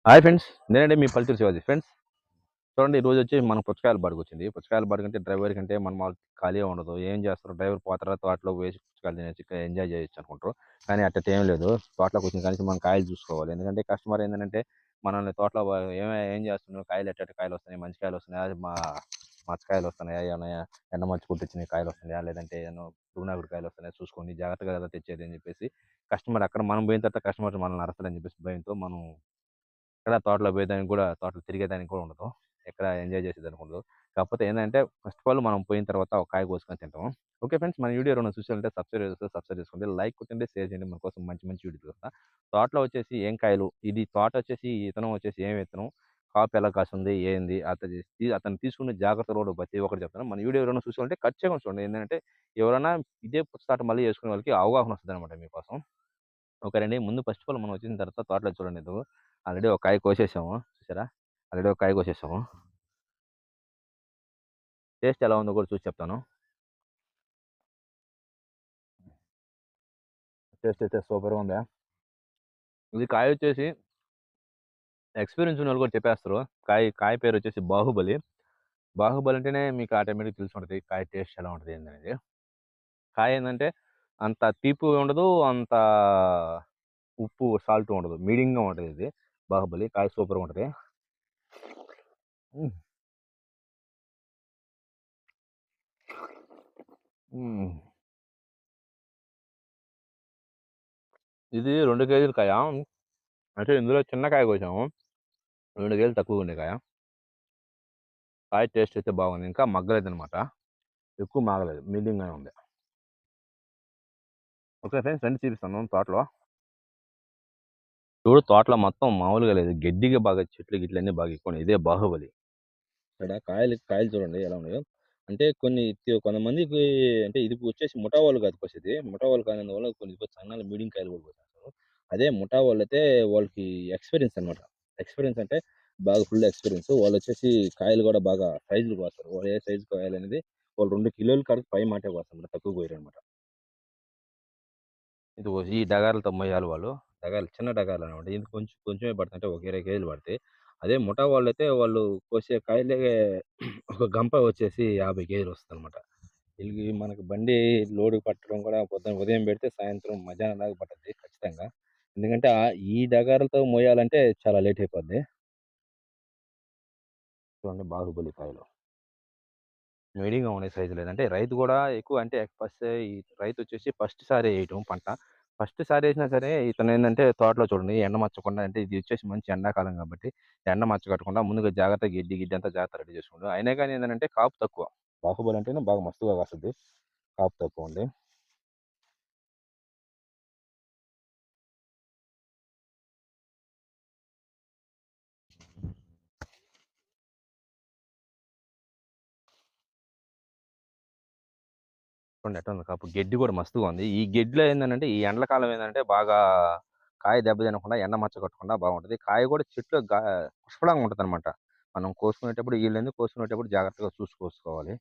Hi friends, నేనండి మీ పల్లెటూరు Shivaji. Friends చూడండి, ఈరోజు వచ్చి మన పుచ్చకాయల బాడుగ వచ్చింది. పుచ్చకాయల బాడుగ అంటే డ్రైవర్ కంటే మన మాకు ఖాళీగా ఉండదు. ఏం చేస్తారు, డ్రైవర్ పోతారా తోటలో వేసి పుచ్చకాయలు తినేసి ఎంజాయ్ చేయొచ్చు అనుకుంటారు. కానీ అట్టట ఏం లేదు. తోటలోకి వచ్చిన కానీ మనం కాయలు చూసుకోవాలి. ఎందుకంటే కస్టమర్ ఏంటంటే మనల్ని తోటలో ఏం చేస్తున్నావు, కాయలు ఎట్ట కాయలు వస్తున్నాయి, మంచి కాయలు వస్తున్నాయా, మచ్చకాయలు వస్తున్నాయా, ఏమైనా ఎండ మచ్చ కుట్టించిన కాయలు వస్తున్నాయా, లేదంటే ఏమో పురుగునాగుడు కాయలు వస్తున్నాయా చూసుకొని జాగ్రత్తగా కదా తెచ్చేది అని చెప్పేసి కస్టమర్ అక్కడ మనం పోయిన తర్వాత కస్టమర్ మనల్ని అరస్తారని చెప్పేసి భయంతో మనం ఎక్కడ తోటలో పోయేదానికి కూడా, తోటలో తిరిగేదానికి కూడా ఉండదు. ఎక్కడ ఎంజాయ్ చేసేదానికి ఉండదు. కాకపోతే ఏంటంటే ఫస్ట్ ఆఫ్ ఆల్ మనం పోయిన తర్వాత ఒక కాయ కోసుకొని తింటాం. ఓకే ఫ్రెండ్స్, మన వీడియో ఎవరైనా చూసారంటే సబ్స్క్రైబ్ చేసుకోండి, లైక్ కొట్టండి, షేర్ చేయండి. మన కోసం మంచి మంచి వీడియో చూస్తా. తోటలో వచ్చేసి ఏం కాయలు, ఇది తోట వచ్చేసి ఇతనం వచ్చేసి ఏం విత్తనం, కాపు ఎలా కాస్తుంది, ఏంది అతను తీసుకునే జాగ్రత్తలు కూడా ప్రతి ఒక్కటి చెప్తాను. మన వీడియో ఎవరైనా చూసారంటే ఖచ్చితంగా చూడండి. ఏంటంటే ఎవరైనా ఇదే పుచ్చ మళ్ళీ చేసుకునే వాళ్ళకి అవగాహన వస్తుంది అనమాట మీకోసం. ఓకేనండి. ముందు ఫస్ట్ ఆఫ్ ఆల్ మనం వచ్చిన తర్వాత తోటలో చూడండి, ఇదిగో ఆల్రెడీ ఒక కాయ కోసేసాము. చూసారా? ఆల్రెడీ ఒక కాయ కోసేసాము. టేస్ట్ ఎలా ఉందో కూడా చూసి చెప్తాను. టేస్ట్ అయితే సూపర్‌గా ఉంది. ఇది కాయ వచ్చేసి ఎక్స్‌పీరియన్స్ ఉన్నోళ్ళు కూడా చెప్పేస్తారు. కాయ పేరు వచ్చేసి బాహుబలి. బాహుబలి అంటేనే మీకు ఆటోమేటిక్‌గా తెలిసుంటది. కాయ టేస్ట్ ఎలా ఉంటది ఏందనేది. కాయ ఏందంటే అంత తీపి ఉండదు. అంత ఉప్పు, సాల్ట్ ఉండదు. మీడియంగా ఉంటది ఇది. బాహుబలి కాయ సూపర్‌గా ఉంటది. హ్మ్. హ్మ్. ఇది 2 కేజీల కాయ. అంటే ఇందులో చిన్న కాయ కోసాము. 2 కేజీలు తక్కువగుండే కాయ. కాయ టేస్ట్ అయితే బాగుంది. ఇంకా మగ్గలేదనమాట. ఎక్కువ మాగలేదు. మీడియంగానే ఉంది. ఓకే ఫ్రెండ్స్, రండి చూపిస్తాను తోటలో. చూడు, తోటలో మొత్తం మామూలుగా లేదు. గడ్డిగా బాగా చెట్లు గిట్లన్నీ బాగా ఎక్కువున్నాయి. ఇదే బాహుబలి. ఇక్కడ కాయలు కాయలు చూడండి ఎలా ఉన్నాయో. అంటే కొంతమందికి అంటే ఇది వచ్చేసి ముఠా వాళ్ళు కాదు కోసేది. ముఠా వాళ్ళు కానందువల్ల కొన్ని సన్నాలు మీడియం కాయలు కూడా కోసేస్తారు. అదే ముఠా వాళ్ళైతే వాళ్ళకి ఎక్స్‌పీరియన్స్ అనమాట. ఎక్స్‌పీరియన్స్ అంటే బాగా ఫుల్ ఎక్స్‌పీరియన్స్. వాళ్ళొచ్చేసి కాయలు కూడా బాగా సైజులు కోస్తారు. వాళ్ళు ఏ సైజు కాయాలనేది వాళ్ళు 2 కిలోల కాడికి పై మాటే కోస్తారన్నమాట. తక్కువ కోయరనమాట. ఇదిగో ఈ డగారులతో మొయ్యాలి వాళ్ళు. డగారులు చిన్న డగారులనమాట. ఇది కొంచెం కొంచెమే పడతాయి. అంటే ఒక 20 కేజీలు పడతాయి. అదే ముఠా వాళ్ళైతే వాళ్ళు కోసే కాయలే ఒక గంప వచ్చేసి 50 కేజీలు వస్తదనమాట. ఈళ్ళకి మనకి బండి లోడ్ పట్టడం కూడా పొద్దున ఉదయం పెడితే సాయంత్రం మధ్యాహ్నం దాకా పట్టద్ది ఖచ్చితంగా. ఎందుకంటే ఈ డగారులతో మోయాలంటే చాలా లేట్ అయిపోద్ది. చూడండి బాహుబలి కాయలు. మీడియంగా ఉండే సైజులో అంటే రైతు కూడా ఎక్కువ అంటే ఈ రైతొచ్చేసి ఫస్ట్ సారి ఏయటం పంట. ఫస్ట్ సారి ఏసినా సరే ఇతనేందంటే తోటలో చూడండి ఎండ మచ్చకుండా, అంటే ఇది వచ్చేసి మంచి ఎండాకాలం కాబట్టి ఎండ మచ్చ కట్టకుండా ముందుగా జాగ్రత్తగా గిడ్డి అంతా జాగ్రత్తగా రెడీ చేసుకుండు. అయినా గాని ఏందంటే కాపు తక్కువ. బాహుబలి అంటేనే బాగా మస్తుగా కాస్తది. కాపు తక్కువుంది. చూడండి ఎట్ట ఉంది కాపు. గెడ్డి కూడా మస్తుగా ఉంది. ఈ గెడ్డిలో ఏందంటే ఈ ఎండల కాలం ఏందంటే బాగా కాయ దెబ్బ తినకుండా, ఎండ మచ్చ కట్టకుండా బాగుంటది. కాయ కూడా చెట్లు పుష్కలంగా ఉంటదనమాట. మనం కోసుకునేటప్పుడు కోసుకునేటప్పుడు జాగ్రత్తగా కోసుకోవాలి.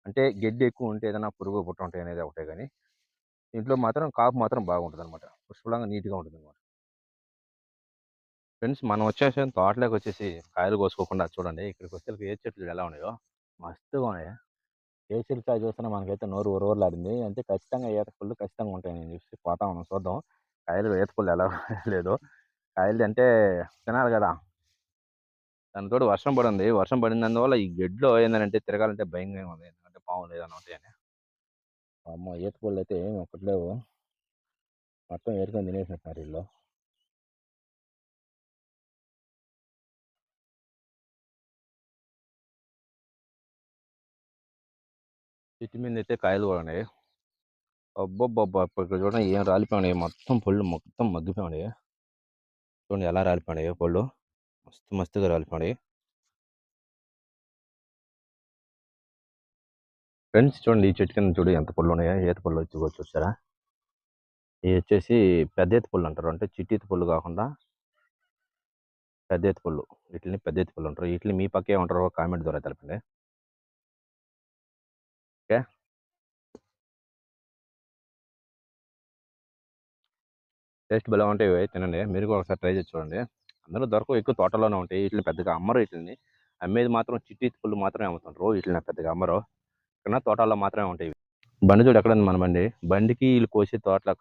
అంటే గెడ్డి ఎక్కువ ఉంటే ఏదైనా పురుగు, పుట్ర ఉంటాయి అనేది ఒకటే గాని, దీంట్లో మాత్రం కాపు మాత్రం బాగుంటదనమాట. పుష్కలంగా నీట్‌గా ఉంటదనమాట. ఫ్రెండ్స్, మనం వచ్చేసాం తోటలోకొచ్చేసి కాయలు కోసుకోకుండా చూడండి. ఇక్కడికొస్తే ఏ చెట్లు ఎలా ఉన్నాయో మస్తుగా ఉన్నాయి. ఏ చిలుకాయ చూస్తున్నా మనకైతే నోరు ఊరూరలాడింది. అంటే ఖచ్చితంగా ఈత పళ్ళు ఖచ్చితంగా ఉంటాయని చెప్పేసి పోతా ఉన్నాం చూద్దాం. కాయలు ఈత పళ్ళు ఎలా లేదో. కాయలు అంటే తినాలి గదా! దానికి తోడు వర్షం పడింది. వర్షం పడినందువల్ల ఈ గెడ్లో ఏందనంటే తిరగాలంటే భయంగా ఉంది. ఎందుకంటే పాములు ఏదైనా ఉంటాయని. అమ్మో! ఈత పళ్ళైతే ఏమి ఒక్కటి లేవు. మొత్తం ఏరుకొని తినేసినట్టున్నారు ఈళ్ళు. చెట్టు మీదనైతే కాయలు కూడా ఉన్నాయి. అబ్బబ్బబ్బా! ఇక్కడ చూడండి ఏం రాలిపోయినాయి. మొత్తం పళ్ళు మొత్తం మగ్గిపోయినాయి. చూడండి ఎలా రాలిపోయినాయో పళ్ళు. మస్తు మస్తుగా రాలిపోయినాయి. ఫ్రెండ్స్ చూడండి, ఈ చెట్టు కింద చూడు ఎంత పళ్ళున్నాయో. ఈత పళ్ళు చూసారా? ఇవి వచ్చేసి పెద్ద ఈత పళ్ళు అంటారు. అంటే చిట్టి ఈత పళ్ళు కాకుండా పెద్ద ఈత పళ్ళు. వీటిని పెద్ద ఈత పళ్ళు అంటారు. వీటిని మీ పక్క ఏమంటారో కామెంట్ ద్వారా తెలపండి. ఓకే. టేస్ట్ భలే ఉంటాయి ఇవి, తినండి. మీరు కూడా ఒకసారి ట్రై చేసి చూడండి. అందులో దొరకవు, ఎక్కువ తోటలోనే ఉంటాయి. వీటిని పెద్దగా అమ్మరు వీటిని. అమ్మేది మాత్రం చిట్టి పళ్ళు మాత్రమే అమ్ముతుంటారు. వీటిని పెద్దగా అమ్మరు. ఇక్కడ తోటల్లో మాత్రమే ఉంటాయి. బండి చూడు ఎక్కడుంది మన బండి. బండికి వీళ్ళు కోసే తోటలో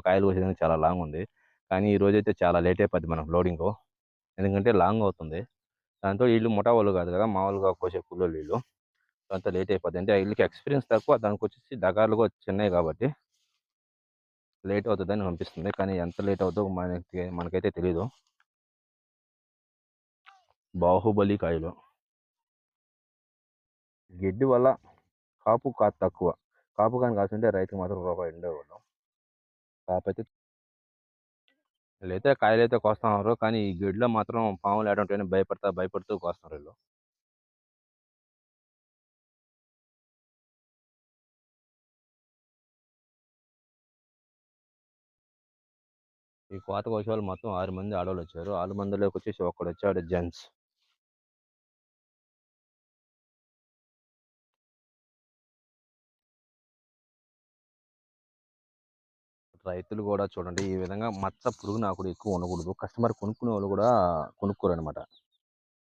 కాయలు కోసేదానికి చాలా లాంగ్ ఉంది. కానీ ఈ రోజైతే చాలా లేట్ అయిపోద్ది మనకు లోడింగు. ఎందుకంటే లాంగ్ అవుతుంది. దాంతో వీళ్ళు ముఠా వాళ్ళు కాదు కదా, మామూలుగా కోసే కూలోళ్ళు వీళ్ళు. దాంతో లేట్ అయిపోద్ది. అంటే వీళ్ళకి ఎక్స్పీరియన్స్ తక్కువ, దానికి వచ్చేసి దగార్లు కూడా చిన్నవి కాబట్టి లేట్ అవుతుందని అనిపిస్తుంది. కానీ ఎంత లేట్ అవుతుందో మనకైతే తెలీదు. బాహుబలి కాయలు. గడ్డి వల్ల కాపు కాదు తక్కువ. కాపు కానీ కాస్తుంటే రైతుకి మాత్రం రూపాయి ఉండేవాళ్ళు. కాకపోతే వీళ్ళైతే కాయలైతే కోస్తున్నారు. కానీ ఈ గడ్డిలో మాత్రం పాములు ఏడ ఉంటాయని భయపడుతూ కోస్తున్నారు వీళ్ళు. ఈ కోత కోసే వాళ్ళు మొత్తం 6 మంది ఆడవాళ్ళు వచ్చారు. 6 మందిలోకి వచ్చేసి ఒక్కడొచ్చాడు జెంట్స్. రైతులు కూడా చూడండి ఈ విధంగా మచ్చ పురుగునాకుడు ఎక్కువ ఉండకూడదు. కస్టమర్ కొనుక్కునే వాళ్ళు కూడా కొనుక్కోరనమాట.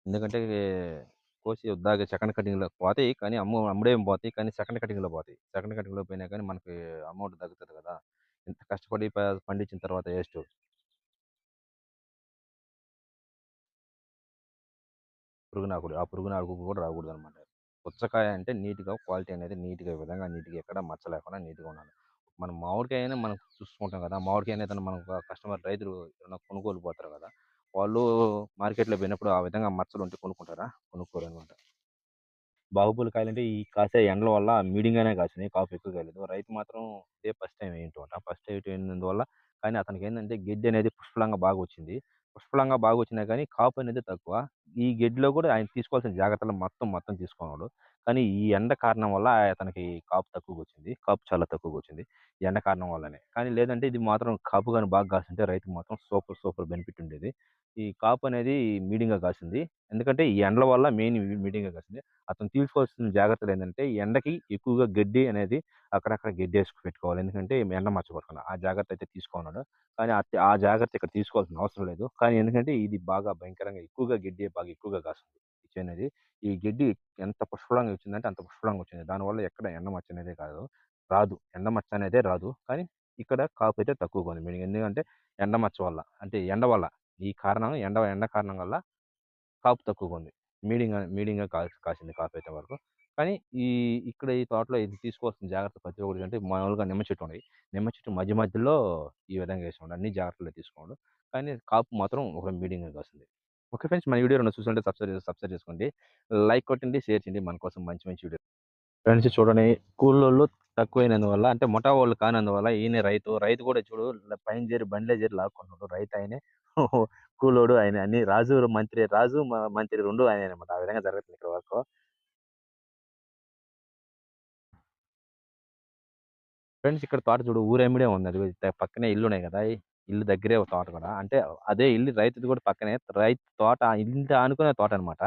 ఎందుకంటే కోసి ఉద్దాక సెకండ్ కటింగ్‌లో పోతాయి. కానీ అమ్ముడేం పోతాయి. కానీ సెకండ్ కటింగ్‌లో పోతాయి. సెకండ్ కటింగ్‌లో పోయినా కానీ మనకి అమౌంట్ తగ్గుతది కదా! ఇంత కష్టపడి పండించిన తర్వాత వేస్టు. పురుగునాకుడు. ఆ పురుగునాకుడు కూడా రాకూడదనమాట. పుచ్చకాయ అంటే నీట్‌గా క్వాలిటీ అనేది నీట్‌గా ఈ విధంగా నీట్‌గా ఎక్కడ మచ్చ లేకుండా నీట్‌గా ఉండాలి. మనం మామిడికాయ అయినా మనం చూసుకుంటాం కదా! మామిడికాయ ఏదైనా మనం కస్టమర్ రైతులు ఎవరైనా కొనుగోలు పోతారు కదా! వాళ్ళు మార్కెట్‌లో పోయినప్పుడు ఆ విధంగా మచ్చలుంటే కొనుక్కుంటారా? కొనుక్కోరనమాట. బాహుబలి కాయలంటే ఈ కాసే ఎండల వల్ల మీడియంగానే కాసినాయి. కాపు ఎక్కువ కాయలేదు. రైతు మాత్రం ఇదే ఫస్ట్ టైం వేయటం. ఫస్ట్ టైం వేయనందువల్ల కానీ అతనికేందంటే గెడ్డి అనేది పుష్కలంగా బాగొచ్చింది. పుష్కలంగా బాగొచ్చినా కానీ కాపు అనేది తక్కువ. ఈ గెడ్డిలో కూడా ఆయన తీసుకోవాల్సిన జాగ్రత్తలు మొత్తం తీసుకున్నాడు. కానీ ఈ ఎండ కారణం వల్ల అతనికి కాపు తక్కువగొచ్చింది. కాపు చాలా తక్కువగొచ్చింది. ఈ ఎండ కారణం వల్లనే. కానీ లేదంటే ఇది మాత్రం కాపు గాని బాగా కాసుంటే రైతుకి మాత్రం సూపర్ బెనిఫిట్ ఉండేది. ఈ కాపు అనేది మీడియంగా కాసింది. ఎందుకంటే ఈ ఎండల వల్ల మెయిన్ మీడియంగా కాసింది. అతను తీసుకోవాల్సిన జాగ్రత్తలు ఏంటంటే ఈ ఎండకి ఎక్కువగా గడ్డి అనేది అక్కడక్కడ గడ్డి వేసుకు పెట్టుకోవాలి. ఎందుకంటే ఎండ మచ్చ పడకుండా. ఆ జాగ్రత్త అయితే తీసుకున్నాడు. కానీ ఆ జాగ్రత్త ఇక్కడ తీసుకోవాల్సిన అవసరం లేదు. కానీ ఎందుకంటే ఇది బాగా భయంకరంగా ఎక్కువగా గడ్డి బాగా ఎక్కువగా కాస్తుంది. ఈ చేను అనేది. ఈ గడ్డి ఎంత పుష్కలంగా వచ్చిందంటే అంత పుష్కలంగా వచ్చింది. దానివల్ల ఎక్కడ ఎండ మచ్చ అనేది రాదు. ఎండ మచ్చ అనేదే రాదు. కానీ ఇక్కడ కాపు అయితే తక్కువగా ఉంది. మీనింగ్ ఎందుకంటే ఎండ మచ్చ వల్ల. అంటే ఎండ వల్ల. ఈ కారణం ఎండ కారణం వల్ల కాపు తక్కువగుంది. మీడియంగా కాసింది కాపైతే వరకు. కానీ ఇక్కడ ఈ తోటలో ఇది తీసుకోవాల్సిన జాగ్రత్త ప్రతి ఒక్కటి అంటే మామూలుగా నిమ్మ చెట్టు ఉన్నాయి. నిమ్మ చెట్టు మధ్యలో ఈ విధంగా ఏసామండి. అన్ని జాగ్రత్తలు తీసుకోండు. కానీ కాపు మాత్రం ఒక మీడియంగా కాసింది. ఓకే ఫ్రెండ్స్, మన వీడియో ఏమైనా చూస్తుంటే సబ్స్క్రైబ్ చేసుకోండి. లైక్ కొట్టండి, షేర్ చేయండి. మన కోసం మంచి వీడియో ఫ్రెండ్స్ చూడండి, కూలోళ్ళు తక్కువైనందువల్ల అంటే ముఠా వాళ్ళు కానందువల్ల ఈయనే రైతు కూడా చూడు పైన చేరి బండిలో చేరి లాక్కుంటున్నాడు. రైతు ఆయనే. కూలోడు ఆయన అన్ని రాజు మంత్రి 2 ఆయనే అనమాట. ఆ విధంగా జరుగుతుంది ఇక్కడ వర్క్. ఫ్రెండ్స్ ఇక్కడ తోట చూడు ఊరెమ్మడే ఉంది. అది పక్కనే ఇల్లున్నాయి కదా! ఇల్లు దగ్గరే ఒక తోట కూడా. అంటే అదే ఇల్లు రైతుది కూడా పక్కనే. రైతు తోట ఇంటి ఆనుకునే తోట అనమాట.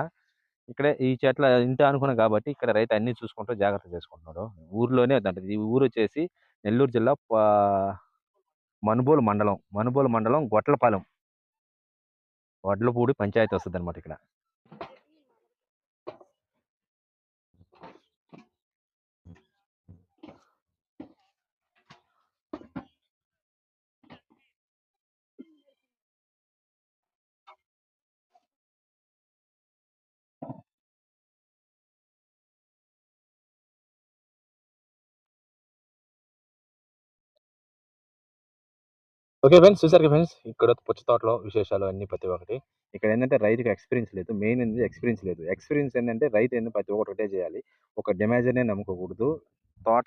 ఇక్కడే ఈ చెట్ల ఇంటి ఆనుకునే కాబట్టి ఇక్కడ రైతు అన్నీ చూసుకుంటూ జాగ్రత్త చేసుకుంటున్నాడు. ఊర్లోనే ఈ ఊరొచ్చేసి నెల్లూరు జిల్లా మనుబోలు మండలం గొట్లపాలెం. వడ్లపూడి పంచాయతీ వస్తదనమాట ఇక్కడ. ఓకే ఫ్రెండ్స్, చూసారు కదా ఫ్రెండ్స్ ఇక్కడ పుచ్చ తోటలో విశేషాలు అన్ని ప్రతి ఒక్కటి. ఇక్కడ ఏంటంటే రైతుకి ఎక్స్పీరియన్స్ లేదు. మెయిన్ ఏంది ఎక్స్పీరియన్స్ లేదు. ఎక్స్పీరియన్స్ ఏంటంటే రైతు ఏంది ప్రతి ఒక్కటి ఒకటే చేయాలి. ఒక డిమాజర్‌నే నమ్ముకోకూడదు. తోట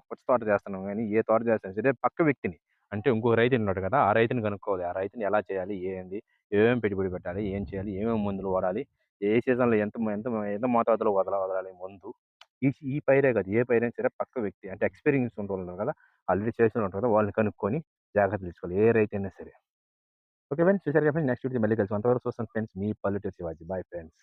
పుచ్చ తోట చేస్తున్నాం గానీ ఏ తోట చేసినా సరే పక్క వ్యక్తిని అంటే ఇంకో రైతు ఉన్నాడు కదా! ఆ రైతుని కనుక్కోవాలి. ఆ రైతుని ఎలా చేయాలి? ఏంది? ఏమేమి పెట్టుబడి పెట్టాలి? ఏం చేయాలి? ఏమేమి మందులు వాడాలి? ఏ సీజన్‌లో ఎంత మోతాదులో వదలాలి మందు? ఈ పైరే కాదు ఏ పైరైనా సరే పక్క వ్యక్తి అంటే ఎక్స్పీరియన్స్ ఉన్నోళ్ళు ఉన్నారు కదా! ఆల్రెడీ చేసినోళ్ళు ఉంటారు కదా! వాళ్ళని కనుక్కొని జాగ్రత్తలు తీసుకోవాలి. ఏ రైతైనా సరే. ఓకే ఫ్రెండ్స్, చూసారు కదా ఫ్రెండ్స్ నెక్స్ట్ వీడియో మళ్ళీ కలుద్దాం. అంతవరకు చూస్తాను ఫ్రెండ్స్. మీ పల్లెటూరు శివాజీ. Bye friends.